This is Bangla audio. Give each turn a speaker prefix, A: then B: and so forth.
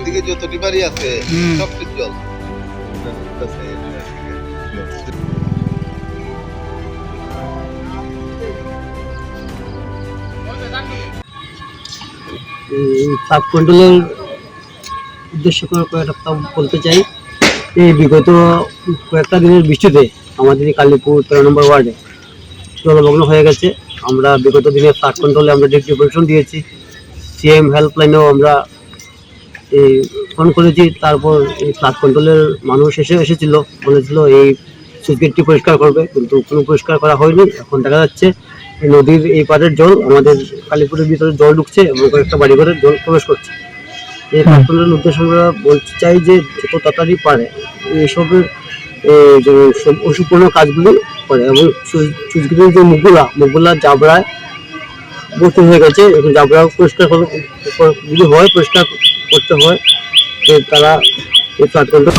A: এদিকে যত ডিবারি আছে সব ঠিক জল
B: সাব কন্ট্রোলের উদ্দেশ্য করে কয়েকটা বলতে চাই। এই বিগত কয়েকটা দিনের বৃষ্টিতে আমাদের এই কালীপুর 13 নম্বর ওয়ার্ডে জলমগ্ন হয়ে গেছে। আমরা বিগত দিনে ফ্লাড কন্ট্রোলে আমরা ডিক্লারেশন দিয়েছি, সিএম হেল্পলাইনেও আমরা এই ফোন করেছি। তারপর এই ফ্লাড কন্ট্রোলের মানুষ এসেছিল, বলেছিল এই সুইচ গেটটি পরিষ্কার করবে, কিন্তু কোনো পরিষ্কার করা হয়নি। এখন দেখা যাচ্ছে এই নদীর এই পাড়ের জল আমাদের কালীপুরের ভিতরে জল ঢুকছে এবং কয়েকটা বাড়ি ঘরে জল প্রবেশ করছে। এই ফ্লাড কন্ট্রোলের উদ্দেশ্যে আমরা বলতে চাই যে যত তাড়াতাড়ি পারে এইসবের যে অসম্পূর্ণ কাজগুলি করে এবং সুইচগুলির যে মুখগুলা জাবড়ায় ভর্তি হয়ে গেছে, এবং জাবড়া পরিষ্কার যদি হয় পরিষ্কার করতে হয়, তারা এই ফ্লাড কন্ট্রোল